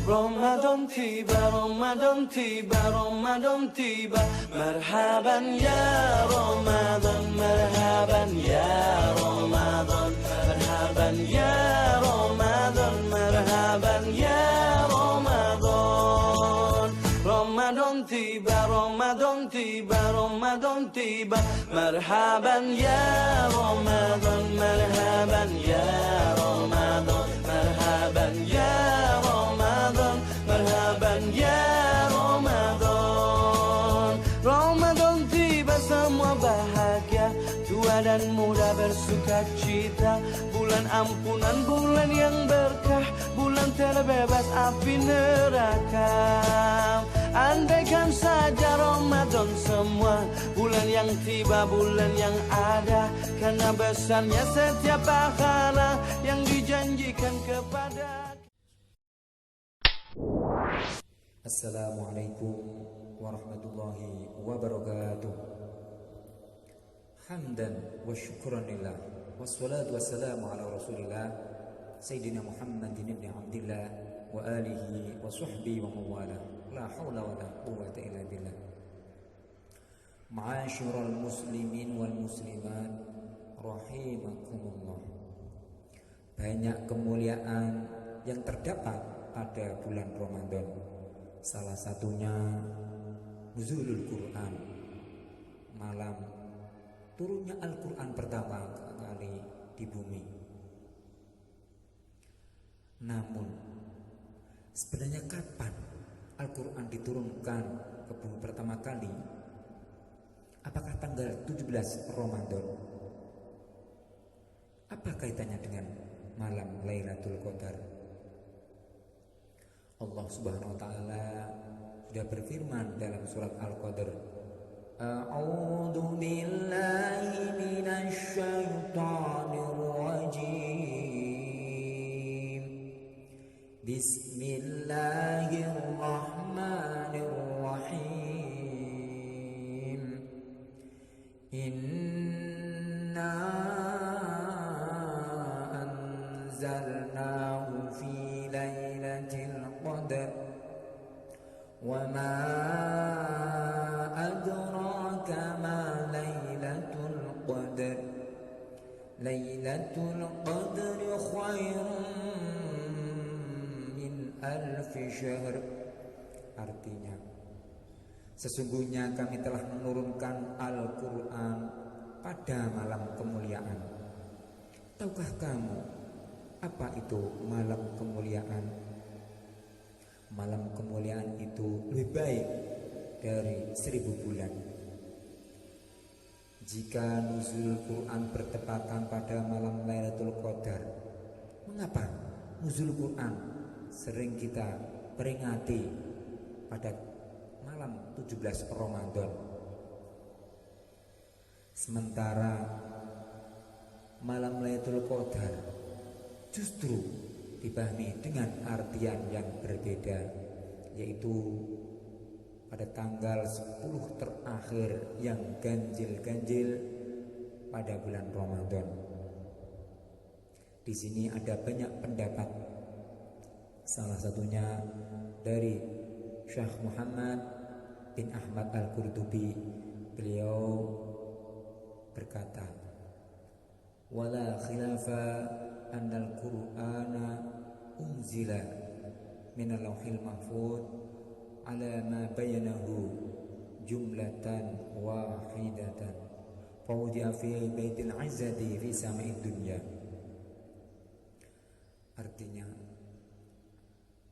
Ramadan tiba, Ramadan tiba, Ramadan tiba. Marhaban ya Ramadan, marhaban ya Ramadan, marhaban ya Ramadan, marhaban ya Ramadan. Ramadan tiba, Ramadan tiba, Ramadan tiba. Marhaban ya Ramadan, marhaban ya Ramadan, marhaban ya Ramadan, marhaban ya Ramadan. Ramadan tiba, semua bahagia, tua dan muda bersuka cita. Bulan ampunan, bulan yang berkah, bulan terbebas api neraka. Andaikan saja Ramadan semua, bulan yang tiba, bulan yang ada, karena besarnya setiap pahala yang dijanjikan kepada. Assalamualaikum warahmatullahi wabarakatuh. Hamdan wa syukran lillah, wassalatu wassalamu ala rasulillah Sayyidina Muhammadin ibn Abdillah wa alihi wa sahbihi wa mawala. La hawla wa la quwwata illa billah. Ma'asyiral muslimin wal muslimat rahimakumullah. Banyak kemuliaan yang terdapat pada bulan Ramadan. Salah satunya nuzulul Quran, malam turunnya Al-Quran pertama kali di bumi. Namun sebenarnya kapan Al-Quran diturunkan ke bumi pertama kali? Apakah tanggal 17 Ramadan? Apa kaitannya dengan malam Lailatul Qadar? Allah Subhanahu wa taala sudah berfirman dalam surat Al-Qadr, A'udzu billahi minasy syaithanir rajim. Bismillahirrahmanirrahim. Inna anzalnahu fi lailatul qadar wa ma adraka ma lailatul qadar. Lailatul qadr khairun min alfi syahr. Artinya, sesungguhnya kami telah menurunkan Al-Quran pada malam kemuliaan. Tahukah kamu apa itu malam kemuliaan? Malam kemuliaan itu lebih baik dari 1000 bulan. Jika nuzul Quran bertepatan pada malam Lailatul Qadar, mengapa nuzul Quran sering kita peringati pada malam 17 Ramadan? Sementara malam Lailatul Qadar justru dipahami dengan artian yang berbeda, yaitu pada tanggal 10 terakhir yang ganjil-ganjil pada bulan Ramadan. Di sini ada banyak pendapat. Salah satunya dari Syekh Muhammad bin Ahmad Al-Qurtubi. Beliau berkata, wala khilafa annal Qur'ana unzila minal lauhil mahfuz ala ma bayanahu jumlatan wahidatan fawdi'a fi baitil izzati fi sama'id dunya. Artinya,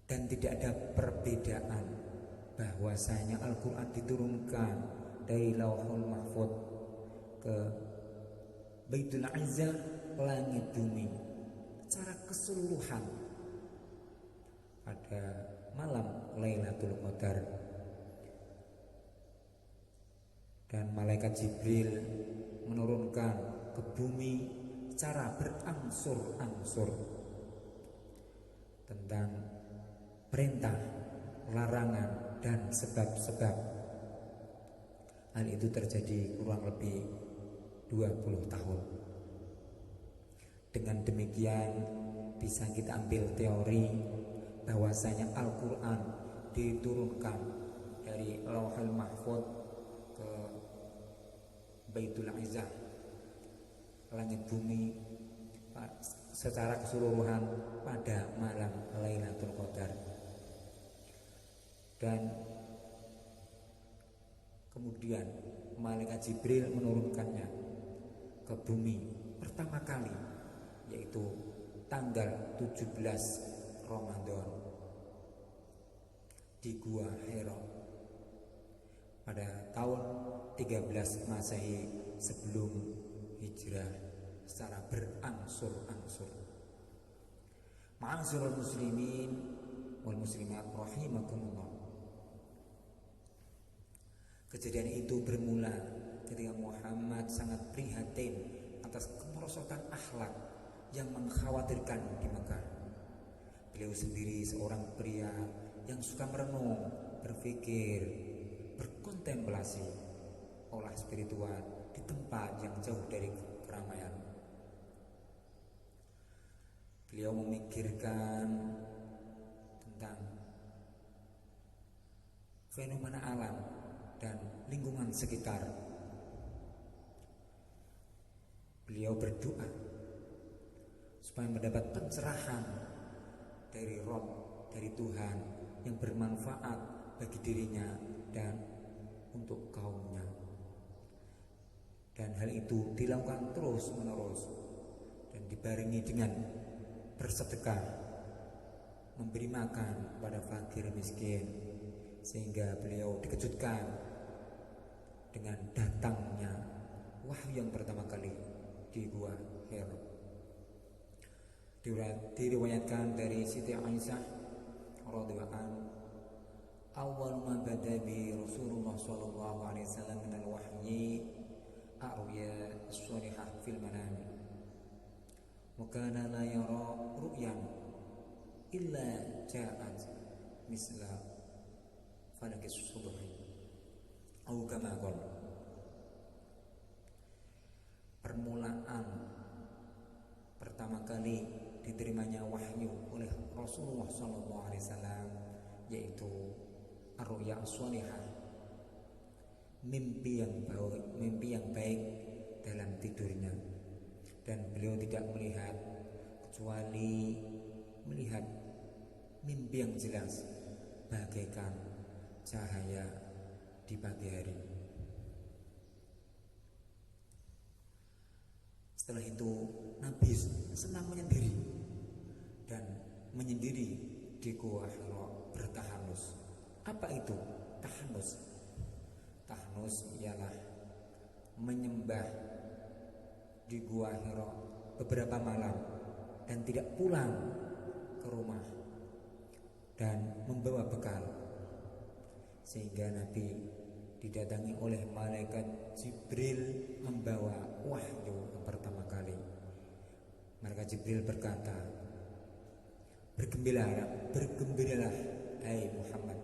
dan tidak ada perbedaan bahwasanya Al-Quran diturunkan dari lauhul mahfuz ke Baitul Izzah, langit bumi, secara keseluruhan pada malam Lailatul Qadar. Dan malaikat Jibril menurunkan ke bumi secara berangsur-angsur tentang perintah, larangan, dan sebab-sebab. Hal itu terjadi kurang lebih 20 tahun. Dengan demikian bisa kita ambil teori bahwasanya Al-Quran diturunkan dari Lauhul Mahfuz ke Baitul Izzah, langit bumi secara keseluruhan pada malam Lailatul Qadar. Dan kemudian malaikat Jibril menurunkannya ke bumi pertama kali, yaitu tanggal 17 Ramadan di Gua Hira pada tahun 13 Masehi sebelum hijrah secara berangsur-angsur. Ma'asyiral muslimin wal muslimat rahimakumullah. Kejadian itu bermula ketika Muhammad sangat prihatin atas kemerosotan akhlak yang mengkhawatirkan di Mekah. Beliau sendiri seorang pria yang suka merenung, berpikir, berkontemplasi, olah spiritual di tempat yang jauh dari keramaian. Beliau memikirkan tentang fenomena alam dan lingkungan sekitar. Beliau berdoa supaya mendapat pencerahan dari Rabb, dari Tuhan yang bermanfaat bagi dirinya dan untuk kaumnya. Dan hal itu dilakukan terus menerus dan dibarengi dengan bersedekah, memberi makan pada fakir miskin, sehingga beliau dikejutkan dengan datangnya wahyu yang pertama kali di Gua Hira. Diriwayatkan dari Siti Aisyah radhiyallahu anha, awal ma bada bi Rasulullah sallallahu alaihi wasallam min al-wahyi a'ruya as-salihah fil manam wa kana la yara ru'yan illa ja'at misla falakis subhi atau kama qala. Permulaan pertama kali diterimanya wahyu oleh Rasulullah SAW yaitu ar-ru'ya as-salihah, mimpi yang baik dalam tidurnya, dan beliau tidak melihat kecuali melihat mimpi yang jelas bagaikan cahaya di pagi hari. Setelah itu Nabi senang menyendiri dan menyendiri di Gua Hira bertahanus. Apa itu tahanus? Tahanus ialah menyembah di Gua Hira beberapa malam dan tidak pulang ke rumah dan membawa bekal, sehingga Nabi didatangi oleh malaikat Jibril membawa wahyu yang pertama kali. Malaikat Jibril berkata, bergembiralah hai Muhammad,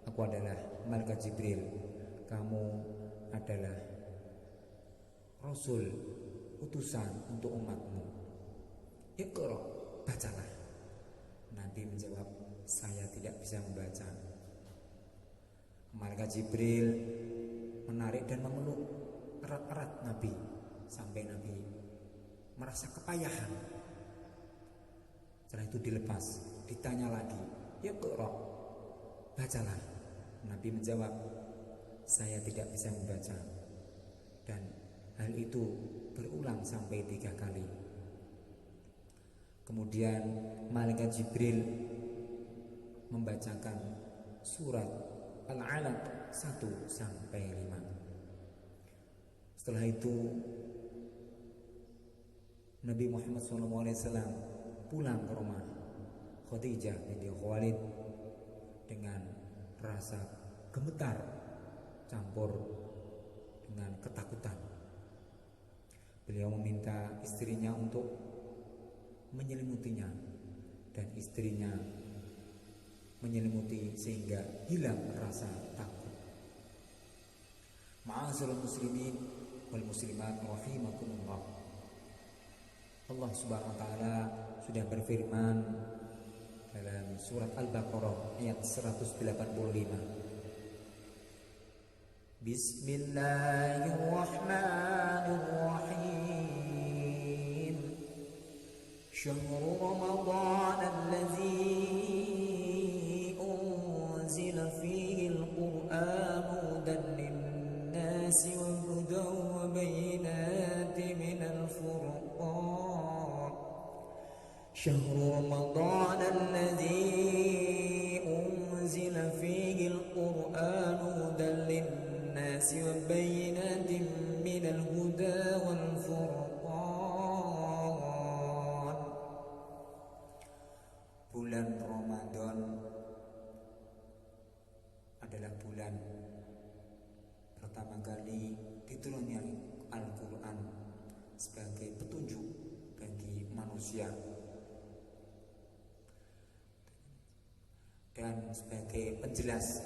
aku adalah malaikat Jibril, kamu adalah Rasul, utusan untuk umatmu. Iqra, bacalah. Nabi menjawab, saya tidak bisa membaca. Malaikat Jibril menarik dan memeluk erat-erat Nabi sampai Nabi merasa kepayahan. Setelah itu dilepas, ditanya lagi, Iqra, bacalah. Nabi menjawab, saya tidak bisa membaca. Dan hal itu berulang sampai 3 kali. Kemudian malaikat Jibril membacakan surat Al-Alaq 1 sampai 5. Setelah itu Nabi Muhammad SAW pulang ke rumah Khadijah binti Khuwailid dengan rasa gemetar campur dengan ketakutan. Beliau meminta istrinya untuk menyelimutinya, dan istrinya menyelimuti sehingga hilang rasa takut. Ma'asyiral muslimin wal muslimat rahimakumullah. Allah Subhanahu wa taala sudah berfirman dalam surat Al-Baqarah ayat 185. Bismillahirrahmanirrahim. Syahrul Ramadan allazi unzila fihi al-Qur'an hudan lin-nasi wa hudan wa bayyinatin minal furqan. Syahrul Ramadan allazi unzila fihi al-Qur'an hudan lin-nasi wa bayyinatin minal huda wal furqan. Bulan Ramadan adalah bulan pertama kali diturunnya Al-Quran sebagai petunjuk bagi manusia dan sebagai penjelas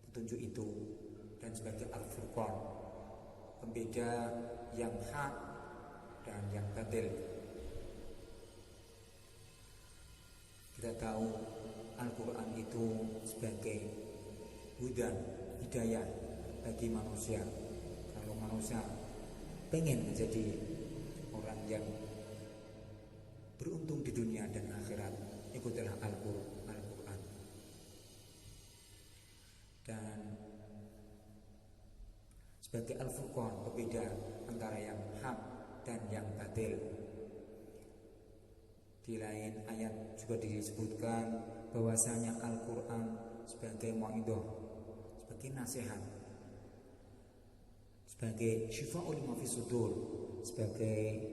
petunjuk itu, dan sebagai Al-Furqan, pembeda yang hak dan yang batil. Kita tahu Al-Quran itu sebagai hudan, hidayah bagi manusia. Kalau manusia pengen menjadi orang yang beruntung di dunia dan akhirat, ikutilah Al-Quran. Dan sebagai Al-Furqan, pembeda antara yang hak dan yang batil. Di lain ayat juga disebutkan bahwasanya Al-Quran sebagai mau'idhah, sebagai nasihat, sebagai syifa'ul lima fis sudur, sebagai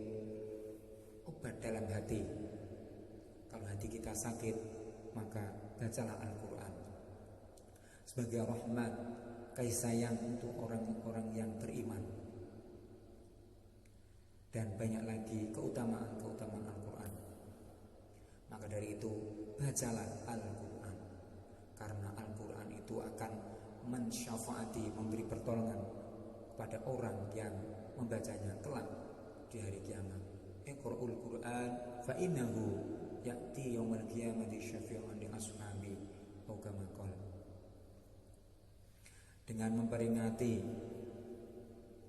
obat dalam hati. Kalau hati kita sakit, maka bacalah Al-Quran. Sebagai rahmat, kasih sayang untuk orang-orang yang beriman. Dan banyak lagi keutamaan Al-Quran. Maka dari itu, bacalah Al-Quran, karena Al-Quran itu akan mensyafaati, memberi pertolongan kepada orang yang membacanya kelak di hari kiamat. Iqra'ul Quran fa innahu ya'ti yaumal qiyamati syafi'an li ashabi atau kama qala. Dengan memperingati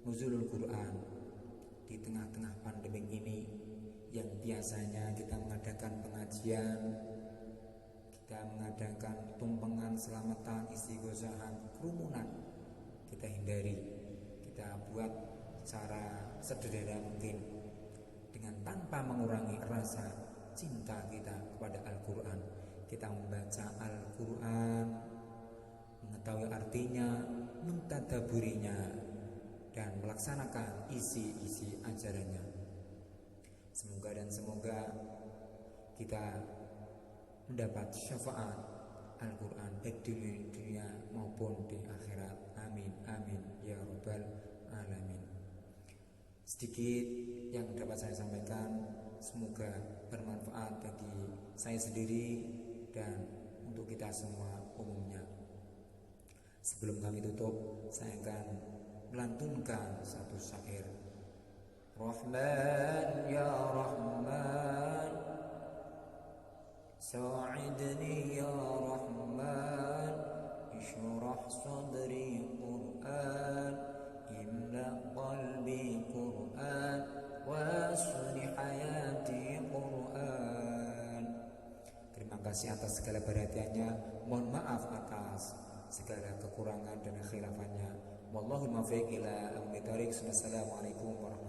nuzulul Quran di tengah-tengah pandemi ini, yang biasanya kita mengadakan pengajian, kita mengadakan tumpengan, selamatan, istighosahan, kerumunan, kita hindari. Kita buat secara sederhana mungkin, dengan tanpa mengurangi rasa cinta kita kepada Al-Quran. Kita membaca Al-Quran, mengetahui artinya, mentadaburinya, dan melaksanakan isi-isi ajarannya. Semoga kita mendapat syafaat Al-Quran baik di dunia maupun di akhirat. Amin, amin, ya rabbal alamin. Sedikit yang dapat saya sampaikan, semoga bermanfaat bagi saya sendiri dan untuk kita semua umumnya. Sebelum kami tutup, saya akan melantunkan satu syair. Rahman ya Rahman, sa'idni ya Rahman, ishrah sadri Qur'an, imla qalbi Qur'an, wasli hayati Qur'an. Terima kasih atas segala perhatiannya. Mohon maaf atas segala kekurangan dan khilafannya. Wallahul muwaffiq ila aqwamit thoriq. Wassalamualaikum warahmatullahi wabarakatuh.